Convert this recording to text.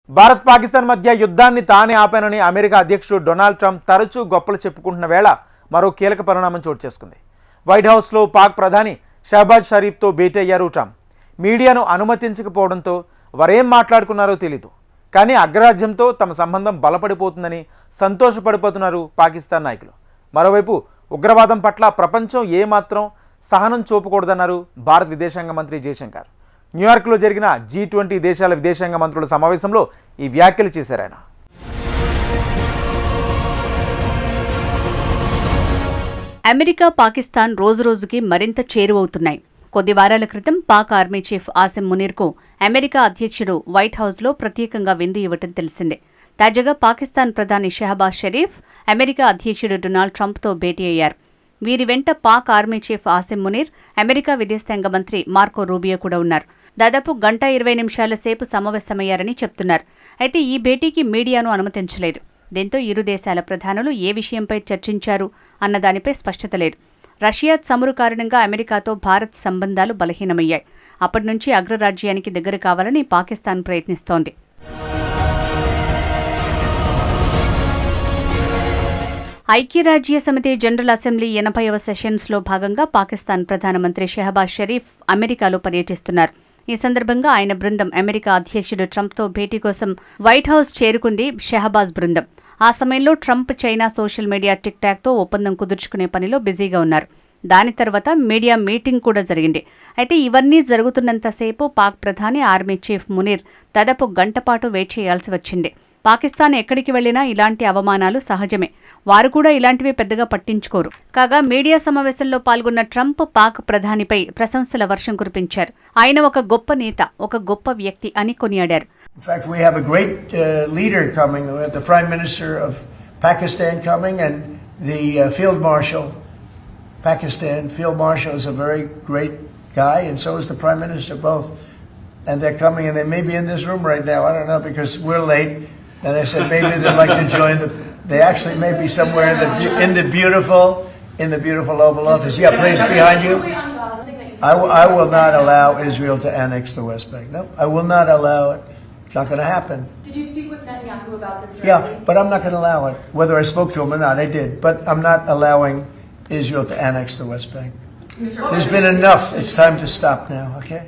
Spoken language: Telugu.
భారత్ పాకిస్తాన్ మధ్య యుద్ధాన్ని తానే ఆపానని అమెరికా అధ్యక్షుడు డొనాల్డ్ ట్రంప్ తరచూ గొప్పలు చెప్పుకుంటున్న వేళ మరో కీలక పరిణామం చోటు చేసుకుంది. వైట్ హౌస్లో పాక్ ప్రధాని షహబాజ్ షరీఫ్తో భేటీ అయ్యారు ట్రంప్. మీడియాను అనుమతించకపోవడంతో వారేం మాట్లాడుకున్నారో తెలీదు. కానీ అగ్రరాజ్యంతో తమ సంబంధం బలపడిపోతుందని సంతోషపడిపోతున్నారు పాకిస్తాన్ నాయకులు. మరోవైపు ఉగ్రవాదం పట్ల ప్రపంచం ఏమాత్రం సహనం చూపకూడదన్నారు భారత విదేశాంగ మంత్రి జయశంకర్. న్యూయార్క్లో జరిగిన G20 దేశాల విదేశాంగ మంత్రుల సమావేశంలో ఈ వ్యాఖ్యలు చేశారు ఆయన. అమెరికా, పాకిస్తాన్ రోజురోజుకి మరింత చేరువవుతున్నాయి. కొద్ది వారాల క్రితం పాక్ ఆర్మీ చీఫ్ ఆసిమ్ మునీర్కు అమెరికా అధ్యక్షుడు వైట్ హౌస్లో ప్రత్యేకంగా విందు ఇవ్వటం తెలిసిందే. తాజాగా పాకిస్తాన్ ప్రధాని షహబాజ్ షరీఫ్ అమెరికా అధ్యక్షుడు డొనాల్డ్ ట్రంప్తో భేటీ అయ్యారు. వీరి వెంట Pak army chief Asim Munir, America విదేశాంగ మంత్రి మార్కో రూబియో కూడా ఉన్నారు. దాదాపు 1:20 నిమిషాల సేపు సమావేశమయ్యారని చెప్తున్నారు. అయితే ఈ భేటీకి మీడియాను అనుమతించలేదు. దీంతో ఇరు దేశాల ప్రధానులు ఏ విషయంపై చర్చించారు అన్న దానిపై స్పష్టత లేదు. రష్యా చమురు కారణంగా అమెరికాతో భారత్ సంబంధాలు బలహీనమయ్యాయి. అప్పటి నుంచి అగ్రరాజ్యానికి దగ్గర కావాలని పాకిస్తాన్ ప్రయత్నిస్తోంది. ఐక్యరాజ్యసమితి జనరల్ అసెంబ్లీ 80వ సెషన్స్లో భాగంగా పాకిస్తాన్ ప్రధానమంత్రి షహబాజ్ షరీఫ్ అమెరికాలో పర్యటిస్తున్నారు. ఈ సందర్భంగా ఆయన బృందం అమెరికా అధ్యక్షుడు ట్రంప్తో భేటీ కోసం వైట్ హౌస్ చేరుకుంది. షహబాజ్ బృందం ఆ సమయంలో ట్రంప్ చైనా సోషల్ మీడియా టిక్టాక్తో ఒప్పందం కుదుర్చుకునే పనిలో బిజీగా ఉన్నారు. దాని తర్వాత మీడియా మీటింగ్ కూడా జరిగింది. అయితే ఇవన్నీ జరుగుతున్నంతసేపు పాక్ ప్రధాని ఆర్మీ చీఫ్ మునీర్ దాదాపు గంటపాటు వెయిట్ చేయాల్సి వచ్చింది. పాకిస్తాన్ ఎక్కడికి వెళ్లినా ఇలాంటి అవమానాలు సహజమే. వారు కూడా ఇలాంటివి పెద్దగా పట్టించుకోరు. కాగా మీడియా సమావేశంలో పాల్గొన్న ట్రంప్ పాక్ ప్రధానిపై ప్రశంసల వర్షం కురిపించారు. ఆయన ఒక గొప్ప నేత, ఒక గొప్ప వ్యక్తి అని కొనియాడారు. In fact, we have a great leader coming. We have the Prime Minister of Pakistan coming and the Field Marshal. Pakistan Field Marshal is a very great guy, and so is the Prime Minister, both. And they're coming, and they may be in this room right now. I don't know, because we're late. And I said maybe they'd like to join the. They actually may be somewhere in the beautiful Oval Office. Yeah, please, behind you. I will not allow Israel to annex the West Bank. No, I will not allow it. It's not going to happen. Did you speak with Netanyahu about this directly? Yeah, but I'm not going to allow it. Whether I spoke to him or not, I did. But I'm not allowing Israel to annex the West Bank. There's been enough. It's time to stop now, okay?